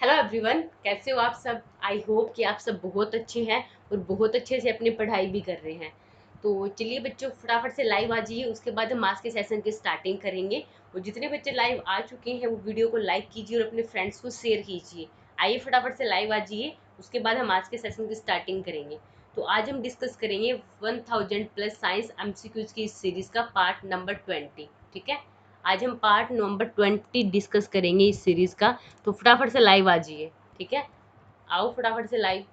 Hello everyone, कैसे हो आप सब। आई होप कि आप सब बहुत अच्छे हैं और बहुत अच्छे से अपनी पढ़ाई भी कर रहे हैं। तो चलिए बच्चों, फटाफट से लाइव आ जाइए। उसके बाद हम आज के सेशन की स्टार्टिंग करेंगे। और जितने बच्चे लाइव आ चुके हैं वो वीडियो को लाइक कीजिए और अपने फ्रेंड्स को शेयर कीजिए। आइए फटाफट से लाइव आ जाइए, उसके बाद हम आज के सेशन की स्टार्टिंग करेंगे। तो आज हम डिस्कस करेंगे 1000+ साइंस एमसीक्यूज की इस सीरीज का पार्ट नंबर 20। ठीक है, आज हम पार्ट नंबर 20 डिस्कस करेंगे इस सीरीज का। तो फटाफट से लाइव आ जाइए। ठीक है, आओ फटाफट से लाइव।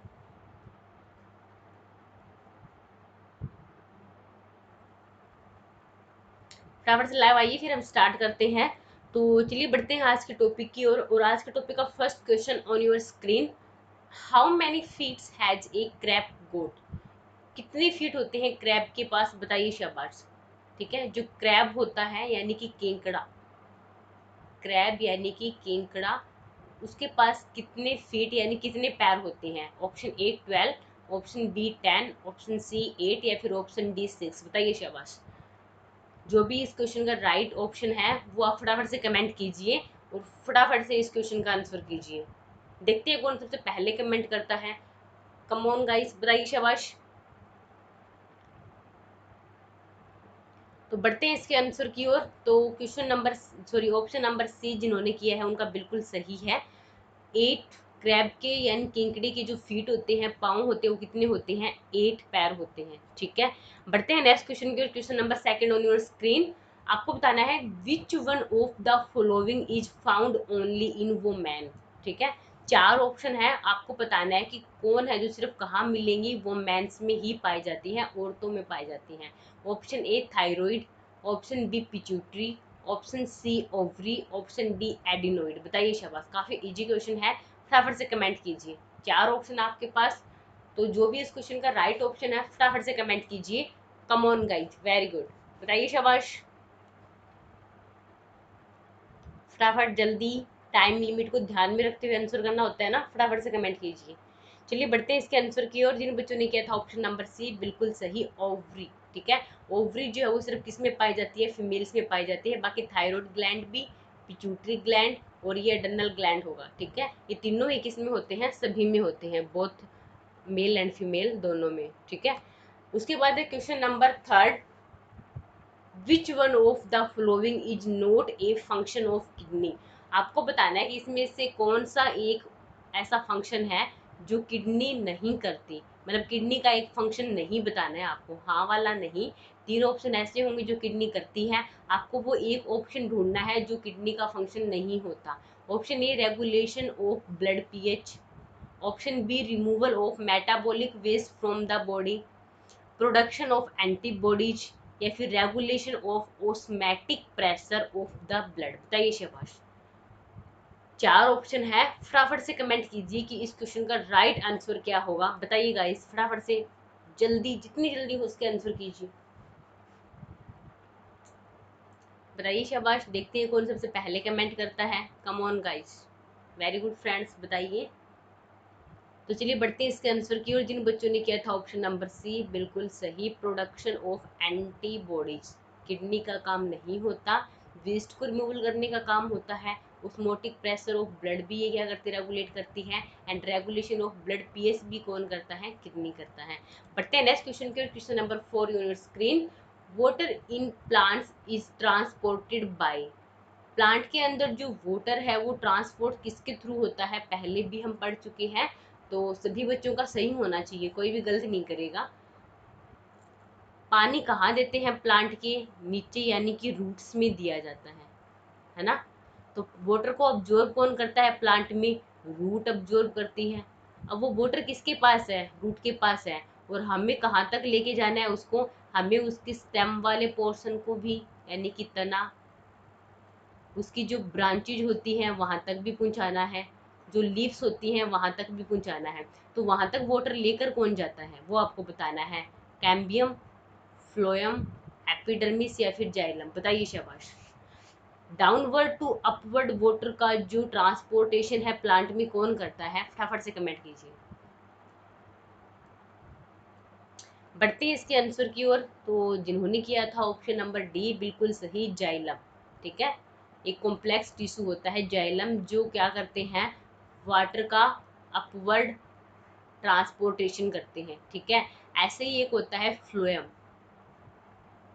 फटाफट से लाइव आइए, फिर हम स्टार्ट करते हैं। तो चलिए बढ़ते हैं आज के टॉपिक की ओर। और आज के टॉपिक का first question on your screen. How many feets has a crab got. कितने फीट होते हैं क्रैब के पास, बताइए शाबाश। ठीक है, जो क्रैब होता है यानी कि केंकड़ा, क्रैब यानी कि केंकड़ा, उसके पास कितने फीट यानी कितने पैर होते हैं। Option A 12, option B 10, option C 8 या फिर ऑप्शन डी 6। बताइए शाबाश। जो भी इस क्वेश्चन का राइट ऑप्शन है वो आप फटाफट से कमेंट कीजिए और फटाफट से इस क्वेश्चन का आंसर कीजिए। देखते हैं कौन सबसे पहले कमेंट करता है। कम ऑन गाइस, बताइए शाबाश। तो बढ़ते हैं इसके आंसर की ओर। तो question number option number C जिन्होंने किया है उनका बिल्कुल सही है। 8 क्रैब के यानी केंकड़े के जो फीट होते हैं, पाँव होते हैं, वो कितने होते हैं, 8 पैर होते हैं। ठीक है, बढ़ते हैं नेक्स्ट क्वेश्चन की ओर। Question number second on your screen. आपको बताना है which one of the following is found only in women. ठीक है, 4 ऑप्शन है, आपको बताना है कि कौन है जो सिर्फ कहाँ मिलेंगी, वो मेंस में ही पाई जाती हैं, औरतों में पाई जाती हैं। Option A thyroid, option B pituitary, option C ovary, option D adenoid. बताइए शाबाश, काफी इजी क्वेश्चन है, फटाफट से कमेंट कीजिए। 4 ऑप्शन आपके पास, तो जो भी इस क्वेश्चन का राइट ऑप्शन है फटाफट से कमेंट कीजिए। Come on guys, very good, बताइए शाबाश। फटाफट जल्दी, टाइम लिमिट को ध्यान में रखते हुए आंसर करना होता है ना, फटाफट से कमेंट कीजिए। चलिए बढ़ते हैं इसके आंसर की ओर। जिन बच्चों ने किया था ऑप्शन नंबर सी, बिल्कुल सही, ओवरी। ठीक है, ओवरी जो है वो सिर्फ किस में पाई जाती है, फीमेल्स में पाई जाती है। बाकी थायराइड ग्लैंड भी, पिट्यूटरी ग्लैंड और ये एडर्नल ग्लैंड होगा। ठीक है, ये तीनों एक किस में होते हैं, सभी में होते हैं, बोथ मेल एंड फीमेल दोनों में। ठीक है, उसके बाद है question number third. Which one of the following is not a function of kidney. आपको बताना है कि इसमें से कौन सा एक ऐसा फंक्शन है जो किडनी नहीं करती। मतलब किडनी का एक फंक्शन नहीं बताना है आपको, हाँ वाला नहीं। 3 ऑप्शन ऐसे होंगे जो किडनी करती है, आपको वो एक ऑप्शन ढूंढना है जो किडनी का फंक्शन नहीं होता। Option A regulation of blood pH, option B removal of metabolic waste from the body, production of antibodies या फिर regulation of osmotic pressure of the blood. बताइए शाबाश। 4 ऑप्शन है, फटाफट से कमेंट कीजिए कि इस क्वेश्चन का राइट आंसर क्या होगा। बताइए गाइस, फटाफट से, जल्दी, जितनी जल्दी हो उसके आंसर कीजिए। बताइए शाबाश, देखते हैं कौन सबसे पहले कमेंट करता है। Come on guys, very good friends, बताइए। तो चलिए बढ़ते हैं इसके आंसर की ओर। जिन बच्चों ने किया था ऑप्शन नंबर सी, बिल्कुल सही, प्रोडक्शन ऑफ एंटीबॉडीज। किडनी का काम नहीं होता, वेस्ट को रिमूवल करने का काम होता है। ऑस्मोटिक प्रेशर ऑफ ब्लड भी ये क्या करती है, रेगुलेट करती है। And regulation of blood pH भी कौन करता है, किडनी करता है। बढ़ते हैं नेक्स्ट क्वेश्चन के। Question number 4 on your screen. Water in plants is transported by. Plant के अंदर जो वाटर है वो ट्रांसपोर्ट किसके थ्रू होता है, पहले भी हम पढ़ चुके हैं। तो सभी बच्चों का सही होना चाहिए, कोई भी गलत नहीं करेगा। पानी कहाँ देते हैं, प्लांट के नीचे यानी कि रूट्स में दिया जाता है ना। तो वाटर को अब्जॉर्ब कौन करता है प्लांट में, रूट अब्जॉर्ब करती है। अब वो वाटर किसके पास है, रूट के पास है। और हमें कहाँ तक लेके जाना है उसको, हमें उसके स्टेम वाले पोर्शन को भी, यानी कि तना, उसकी जो ब्रांचेज होती हैं वहां तक भी पहुंचाना है, जो लीव्स होती हैं वहां तक भी पहुंचाना है। तो वहां तक वाटर लेकर कौन जाता है वो आपको बताना है। कैम्बियम, फ्लोएम, एपिडर्मिस या फिर जाइलम। बताइए शाबाश। डाउनवर्ड टू अपवर्ड वाटर का जो ट्रांसपोर्टेशन है प्लांट में कौन करता है, फटाफट से कमेंट कीजिए। बढ़ते हैं इसके आंसर की ओर। तो जिन्होंने किया था ऑप्शन नंबर डी, बिल्कुल सही, जाइलम। ठीक है, एक कॉम्प्लेक्स टिश्यू होता है जाइलम, जो क्या करते हैं, वाटर का अपवर्ड ट्रांसपोर्टेशन करते हैं, ठीक है। ऐसे ही एक होता है फ्लोएम,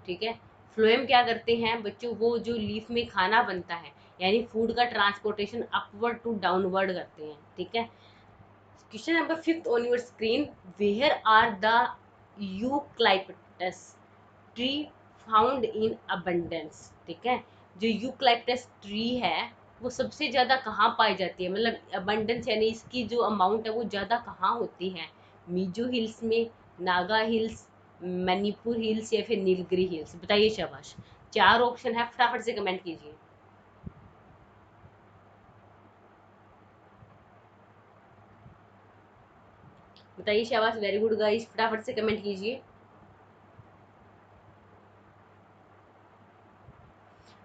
ठीक है। फ्लोएम क्या करते हैं बच्चों, वो जो लीफ में खाना बनता है यानी फूड का ट्रांसपोर्टेशन अपवर्ड टू डाउनवर्ड करते हैं, ठीक है। Question number 5 on your screen, where are the eucalyptus tree found in abundance, ठीक है। जो यूक्लाइप्टस ट्री है वो सबसे ज़्यादा कहाँ पाई जाती है, मतलब अबंडेंस यानी इसकी जो अमाउंट है वो ज़्यादा कहाँ होती है, मिजो हिल्स में, नागा हिल्स, मणिपुर हिल्स या फिर नीलगिरी हिल्स, बताइए शाबाश। 4 ऑप्शन है, फटाफट से कमेंट कीजिए। बताइए शाबाश, वेरी गुड गाइस, फटाफट से कमेंट कीजिए।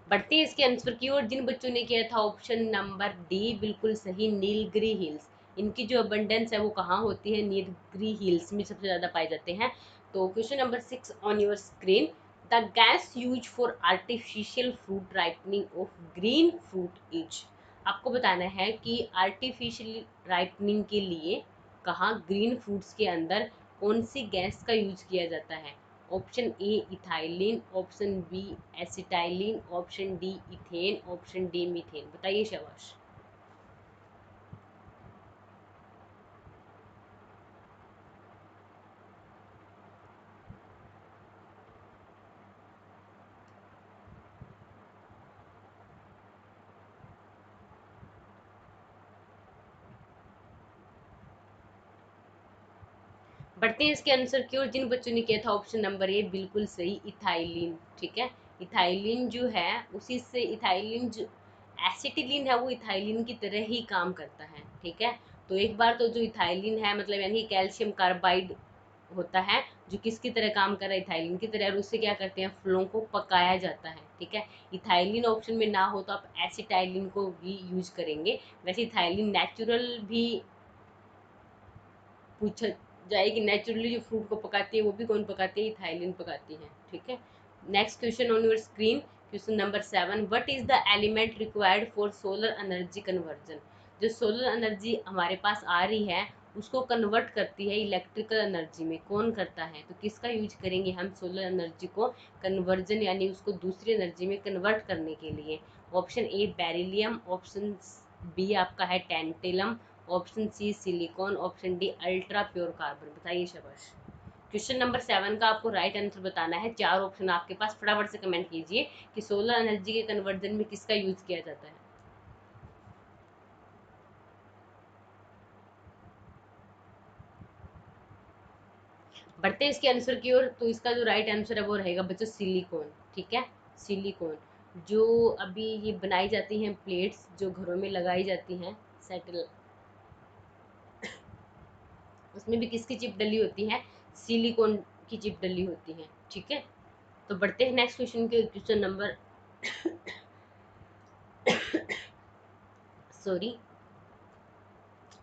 बढ़ते हैं इसके आंसर की ओर। जिन बच्चों ने किया था ऑप्शन नंबर डी बिल्कुल सही, नीलगिरी हिल्स। इनकी जो अबंडेंस है वो कहाँ होती है, नीलगिरी हिल्स में सबसे ज़्यादा पाए जाते हैं। तो question number 6 on your screen, the gas use for artificial fruit ripening of green fruit is. आपको बताना है कि आर्टिफिशियल राइपनिंग के लिए कहाँ ग्रीन फ्रूट्स के अंदर कौन सी गैस का यूज किया जाता है। Option A ethylene, option B acetylene, option D ethane, option D methane, बताइए शाबाश। बढ़ते हैं इसके आंसर की ओर। जिन बच्चों ने किया था ऑप्शन नंबर ए बिल्कुल सही, इथाइलिन, ठीक है। इथाइलिन जो है उसी से, इथाइलिन जो एसिटिलीन है वो इथाइलिन की तरह ही काम करता है, ठीक है। तो एक बार तो जो इथाइलिन है मतलब यानी कैल्शियम कार्बाइड होता है जो किसकी तरह काम कर रहा है, इथाइलिन की तरह, और उससे क्या करते हैं फलों को पकाया जाता है, ठीक है। इथाइलिन ऑप्शन में ना हो तो आप एसिटाइलिन को भी यूज करेंगे। वैसे इथाइलिन नेचुरल भी पूछा जाए कि नेचुरली जो फ्रूट को पकाती है वो भी कौन पकाती है, इथाइलिन पकाती है, ठीक है। Next question on your screen, question number 7, what is the element required for solar energy conversion. जो सोलर एनर्जी हमारे पास आ रही है उसको कन्वर्ट करती है इलेक्ट्रिकल एनर्जी में, कौन करता है, तो किसका यूज करेंगे हम सोलर एनर्जी को कन्वर्जन यानी उसको दूसरी एनर्जी में कन्वर्ट करने के लिए। Option A beryllium, option B आपका है tantalum, option C silicon, option D ultra pure carbon, बताइए शाबाश। क्वेश्चन नंबर 7 का आपको राइट आंसर बताना है। 4 ऑप्शन आपके पास, फटाफट से कमेंट कीजिए कि सोलर एनर्जी के कन्वर्जन में किसका यूज किया जाता है। बढ़ते हैं इसके आंसर की ओर। तो इसका जो राइट आंसर है वो रहेगा बच्चों सिलिकॉन, ठीक है। सिलिकॉन जो अभी ये बनाई जाती हैं प्लेट्स जो घरों में लगाई जाती हैं सेटल, उसमें भी किसकी चिप डली होती है, सिलिकॉन की चिप डली होती है, ठीक है। तो बढ़ते हैं नेक्स्ट क्वेश्चन के, question number sorry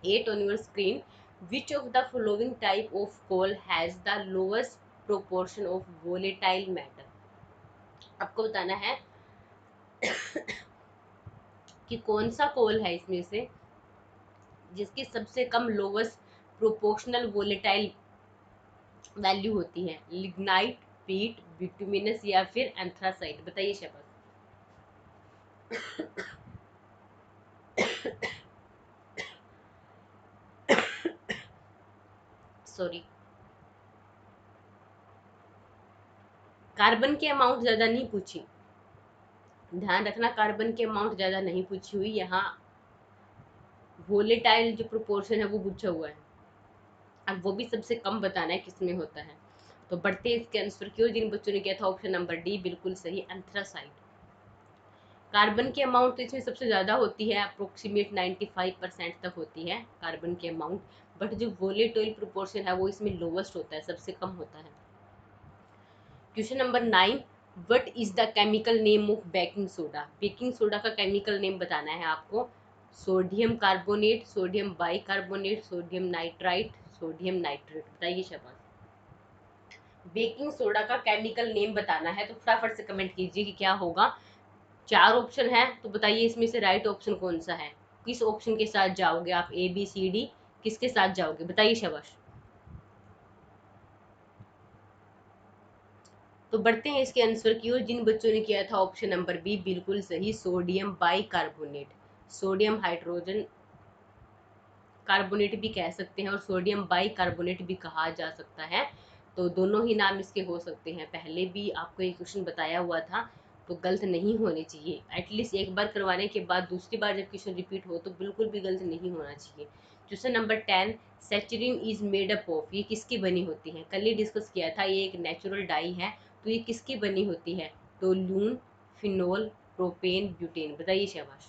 8 on your screen, which of the following type of coal has the lowest proportion of volatile matter। आपको बताना है कि कौन सा कोल है इसमें से जिसकी सबसे कम लोवेस्ट प्रोपोर्शनल वोलेटाइल वैल्यू होती है, लिग्नाइट, पीट, बिटुमिनस या फिर एंथ्रासाइट, बताइए शपथ। सॉरी, कार्बन की अमाउंट ज्यादा नहीं पूछी, ध्यान रखना कार्बन की अमाउंट ज्यादा नहीं पूछी हुई, यहाँ वोलेटाइल जो प्रोपोर्शन है वो पूछा हुआ है। अब वो भी सबसे कम बताना है किसमें होता है। तो बढ़ते हैं इसके आंसर की ओर। जिन बच्चों ने किया था ऑप्शन नंबर डी बिल्कुल सही, एंथ्रासाइड। कार्बन की अमाउंट तो इसमें सबसे ज़्यादा होती है, अप्रोक्सीमेट 95% तक होती है कार्बन की अमाउंट, बट जो वोलेटाइल प्रोपोर्शन है वो इसमें लोवेस्ट होता है, सबसे कम होता है। Question number 9, what is the chemical name of baking soda. Baking soda का केमिकल नेम बताना है आपको। Sodium carbonate, sodium bicarbonate, sodium nitrite, sodium nitrate, बताइए शाबाश। बेकिंग सोडा का केमिकल नेम बताना है तो फटाफट से कमेंट कीजिए कि क्या होगा। 4 ऑप्शन है तो बताइए इसमें से राइट ऑप्शन कौन सा है। किस ऑप्शन के साथ जाओगे आप? ए बी सी डी किसके साथ जाओगे? बताइए शाबाश। तो बढ़ते हैं इसके आंसर की ओर। जिन बच्चों ने किया था ऑप्शन नंबर बी बिल्कुल सही, sodium bicarbonate. Sodium hydrogen carbonate भी कह सकते हैं और सोडियम बाइकार्बोनेट भी कहा जा सकता है। तो दोनों ही नाम इसके हो सकते हैं। पहले भी आपको एक क्वेश्चन बताया हुआ था, तो गलत नहीं होने चाहिए। एटलीस्ट एक बार करवाने के बाद दूसरी बार जब क्वेश्चन रिपीट हो तो बिल्कुल भी गलत नहीं होना चाहिए। Question number 10, saccharin is made up of, ये किसकी बनी होती है? कल ही डिस्कस किया था, ये एक नेचुरल डाई है। तो ये किसकी बनी होती है? Toluene, phenol, propane, butane. बताइए शाबाश।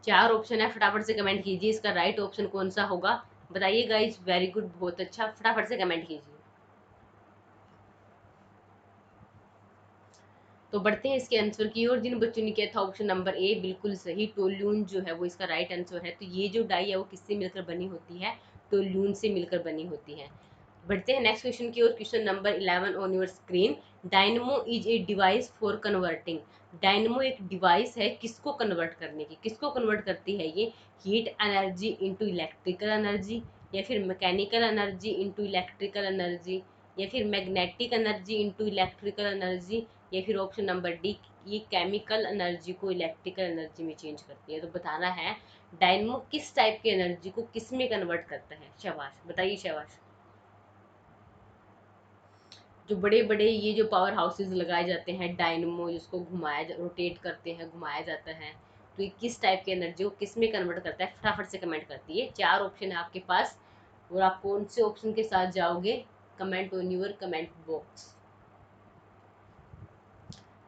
4 ऑप्शन है, फटाफट से कमेंट कीजिए इसका राइट ऑप्शन कौन सा होगा। बताइए गाइज, वेरी गुड, बहुत अच्छा, फटाफट से कमेंट कीजिए। तो बढ़ते हैं इसके आंसर की ओर। जिन बच्चों ने किया था ऑप्शन नंबर ए बिल्कुल सही, टोल्यून जो है वो इसका राइट आंसर है। तो ये जो डाई है वो किससे मिलकर बनी होती है? टोल्यून से मिलकर बनी होती है। बढ़ते हैं नेक्स्ट क्वेश्चन की ओर। Question number 11 on your screen, dynamo is a device for converting. Dynamo एक डिवाइस है किसको कन्वर्ट करने की? किसको कन्वर्ट करती है ये? Heat energy into electrical energy, या फिर mechanical energy into electrical energy, या फिर magnetic energy into electrical energy, या फिर ऑप्शन नंबर डी, ये केमिकल एनर्जी को इलेक्ट्रिकल एनर्जी में चेंज करती है। तो बताना है डायनमो किस टाइप की एनर्जी को किस में कन्वर्ट करता है। शाबाश, बताइए शाबाश। जो बड़े बड़े ये जो पावर हाउसेज लगाए जाते हैं, डायनमो जिसको रोटेट करते हैं, घुमाया जाता है, तो ये किस टाइप की एनर्जी को किस में कन्वर्ट करता है? फटाफट से कमेंट करती है। 4 ऑप्शन है आपके पास और आप कौन से ऑप्शन के साथ जाओगे? Comment on your comment box.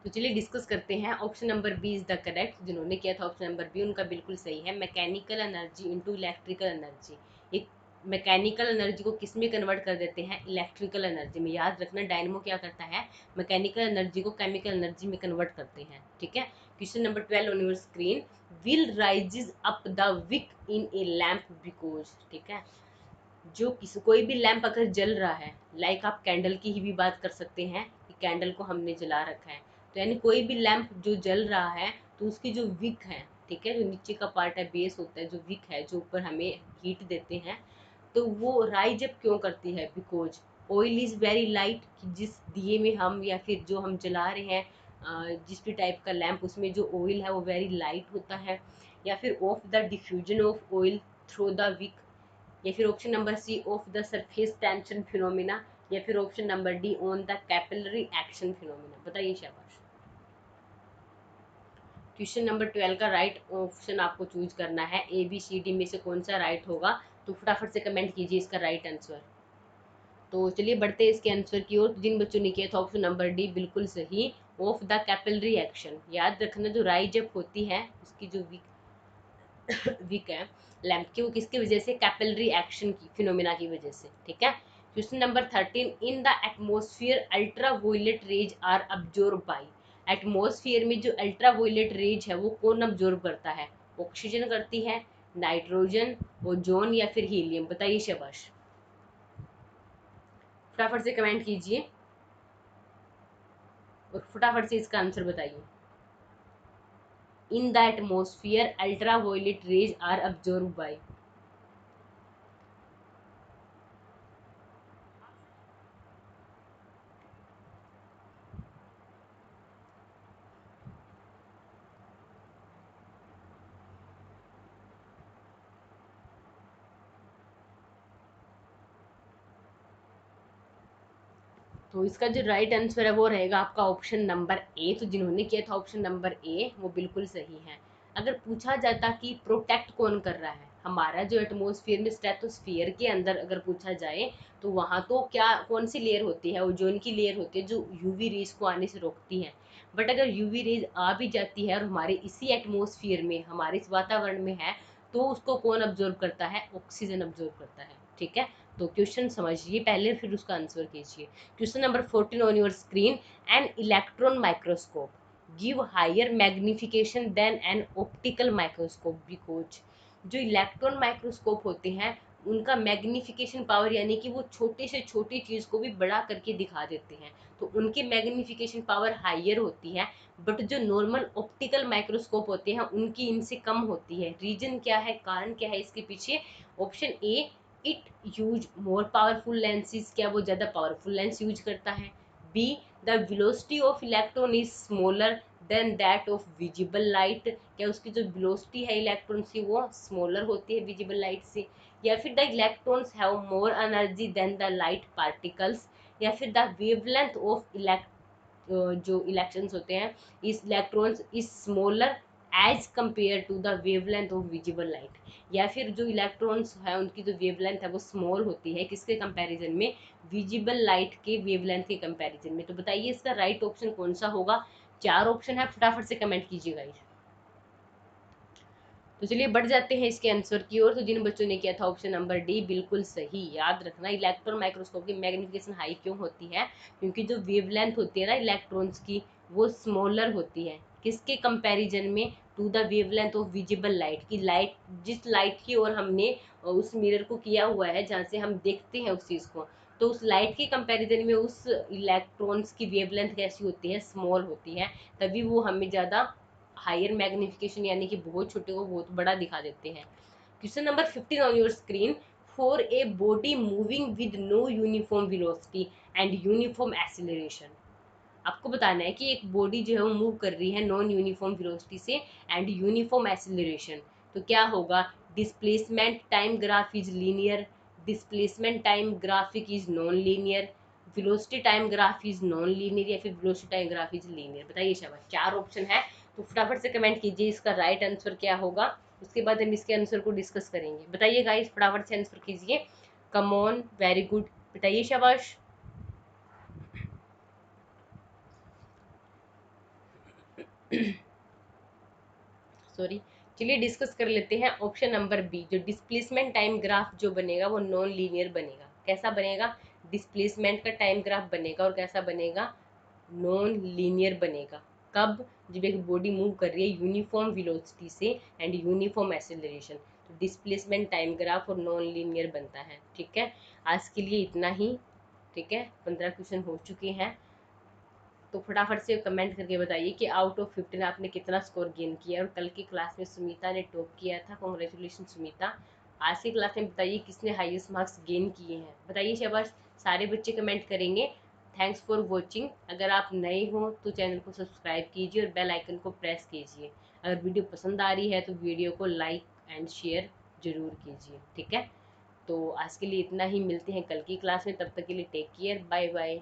तो चलिए डिस्कस करते हैं। Option number B is the correct. जिन्होंने किया था ऑप्शन नंबर बी उनका बिल्कुल सही है, mechanical energy into electrical energy. एक मैकेनिकल एनर्जी को किस में कन्वर्ट कर देते हैं? इलेक्ट्रिकल एनर्जी में। याद रखना, डायनमो क्या करता है? मैकेनिकल एनर्जी को केमिकल एनर्जी में कन्वर्ट करते हैं। ठीक है। Question number 12 on your screen, will rises up the wick in a lamp because. ठीक है। जो किसी कोई भी लैंप अगर जल रहा है, लाइक आप कैंडल की ही भी बात कर सकते हैं कि कैंडल को हमने जला रखा है, तो यानी कोई भी लैंप जो जल रहा है तो उसकी जो विक है, ठीक है, जो नीचे का पार्ट है, बेस होता है, जो विक है, जो ऊपर हमें हीट देते हैं, तो वो राइज अप क्यों करती है? Because oil is very light, कि जिस दिए में हम या फिर जो हम जला रहे हैं, जिस भी टाइप का लैंप, उसमें जो ऑयल है वो वेरी लाइट होता है, या फिर of the diffusion of oil through the wick, या फिर option number C of the surface tension phenomena, या फिर option number D on the capillary action phenomena. बताइए शाबाश। क्वेश्चन नंबर 12 का राइट ऑप्शन आपको चूज करना है। ए बी सी डी में से कौन सा राइट होगा? तो फटाफट से कमेंट कीजिए इसका राइट आंसर। तो चलिए बढ़ते हैं इसके आंसर की ओर। जिन बच्चों ने किया था ऑप्शन नंबर डी बिल्कुल सही, ऑफ द कैपिलरी एक्शन। याद रखना, जो राइज अप होती है उसकी जो वीक है लैम्प की, वो किसकी वजह से? कैपिलरी एक्शन की फिनोमिना की वजह से। ठीक है। Question number 13, in the atmosphere ultra violet rays are absorb by. Atmosphere में जो अल्ट्रा वायलेट रेज है वो कौन अब्जॉर्ब करता है? ऑक्सीजन करती है, नाइट्रोजन, ओजोन, या फिर हीलियम। बताइए शाबाश। फटाफट से कमेंट कीजिए और फटाफट से इसका आंसर बताइए। In the atmosphere ultra violet rays are absorb by. तो इसका जो राइट आंसर है वो रहेगा आपका ऑप्शन नंबर ए। तो जिन्होंने किया था ऑप्शन नंबर ए वो बिल्कुल सही है। अगर पूछा जाता कि प्रोटेक्ट कौन कर रहा है हमारा जो एटमोस्फियर में, स्ट्रेटोस्फियर के अंदर अगर पूछा जाए, तो वहाँ तो क्या कौन सी लेयर होती है? ओजोन की लेयर होती है जो यूवी रेज को आने से रोकती है। बट अगर यूवी रेज आ भी जाती है और हमारे इसी एटमोस्फियर में, हमारे इस वातावरण में है, तो उसको कौन ऑब्जर्व करता है? ऑक्सीजन ऑब्जर्व करता है। ठीक है। तो क्वेश्चन समझिए पहले, फिर उसका आंसर कीजिए। Question number 14 on your screen, an electron microscope give higher magnification than an optical microscope because. जो इलेक्ट्रॉन माइक्रोस्कोप होते हैं उनका मैग्निफिकेशन पावर, यानी कि वो छोटे से छोटी चीज़ को भी बड़ा करके दिखा देते हैं, तो उनकी मैग्निफिकेशन पावर हायर होती है। बट जो नॉर्मल ऑप्टिकल माइक्रोस्कोप होते हैं उनकी इनसे कम होती है। रीजन क्या है, कारण क्या है इसके पीछे? Option A, it use more powerful lenses, क्या वो ज़्यादा पावरफुल लेंस यूज करता है। B, the velocity of electron is smaller than that of visible light, क्या उसकी जो वेलोसिटी है इलेक्ट्रॉन की वो स्मॉलर होती है विजिबल लाइट से। या फिर the electrons have more energy than the light particles. या फिर द वेवलेंथ ऑफ जो इलेक्ट्रॉन्स होते हैं, इस electrons is smaller as compare to the wavelength of visible light. या फिर जो इलेक्ट्रॉन्स है उनकी जो वेवलेंथ है वो स्मॉल होती है किसके कंपैरिजन में? विजिबल लाइट के वेवलेंथ के कंपैरिजन में। तो बताइए इसका राइट ऑप्शन कौन सा होगा? 4 ऑप्शन है, फटाफट से कमेंट कीजिएगा। तो चलिए बढ़ जाते हैं इसके आंसर की ओर। तो जिन बच्चों ने किया था ऑप्शन नंबर डी बिल्कुल सही। याद रखना इलेक्ट्रॉन माइक्रोस्कोप की मैग्निफिकेशन हाई क्यों होती है? क्योंकि जो वेवलेंथ होती है ना इलेक्ट्रॉन्स की वो स्मॉलर होती है किसके कंपैरिजन में? To the wavelength of visible light की। लाइट जिस लाइट की ओर हमने उस मिरर को किया हुआ है जहाँ से हम देखते हैं उस चीज़ को, तो उस लाइट के कंपैरिजन में उस इलेक्ट्रॉन्स की वेवलेंथ कैसी होती है? स्मॉल होती है। तभी वो हमें ज़्यादा हायर मैग्निफिकेशन यानी कि बहुत छोटे को बहुत बड़ा दिखा देते हैं। Question number 15 on your screen, for a body moving with no uniform velocity and uniform acceleration. आपको बताना है कि एक बॉडी जो है वो मूव कर रही है नॉन यूनिफॉर्म वेलोसिटी से एंड यूनिफॉर्म एक्सीलरेशन, तो क्या होगा? Displacement time graph is linear, displacement time graphic is non linear, velocity time graph is non linear, या फिर velocity time graph is linear. बताइए शाबाश, 4 ऑप्शन है। तो फटाफट से कमेंट कीजिए इसका राइट आंसर क्या होगा। उसके बाद हम इसके आंसर को डिस्कस करेंगे। बताइए गाइस, फटाफट से आंसर कीजिए। कम ऑन, वेरी गुड, बताइए शाबाश। सॉरी, चलिए डिस्कस कर लेते हैं ऑप्शन नंबर बी। जो डिस्प्लेसमेंट टाइम ग्राफ जो बनेगा वो नॉन लीनियर बनेगा। कैसा बनेगा? डिस्प्लेसमेंट का टाइम ग्राफ बनेगा और कैसा बनेगा? नॉन लीनियर बनेगा। कब? जब एक बॉडी मूव कर रही है यूनिफॉर्म वेलोसिटी से एंड यूनिफॉर्म एक्सेलरेशन, तो डिस्प्लेसमेंट टाइम ग्राफ और नॉन लीनियर बनता है। ठीक है, आज के लिए इतना ही। ठीक है, 15 क्वेश्चन हो चुके हैं। तो फटाफट से कमेंट करके बताइए कि आउट ऑफ 15 आपने कितना स्कोर गेन किया। और कल की क्लास में सुमिता ने टॉप किया था, कॉन्ग्रेचुलेशन सुमिता। आज की क्लास में बताइए किसने हाईएस्ट मार्क्स गेन किए हैं। बताइए शाबाश, सारे बच्चे कमेंट करेंगे। Thanks for watching. अगर आप नए हो तो चैनल को सब्सक्राइब कीजिए और बेल आइकन को प्रेस कीजिए। अगर वीडियो पसंद आ रही है तो वीडियो को लाइक एंड शेयर जरूर कीजिए। ठीक है, तो आज के लिए इतना ही। मिलते हैं कल की क्लास में, तब तक के लिए टेक केयर, बाय बाय।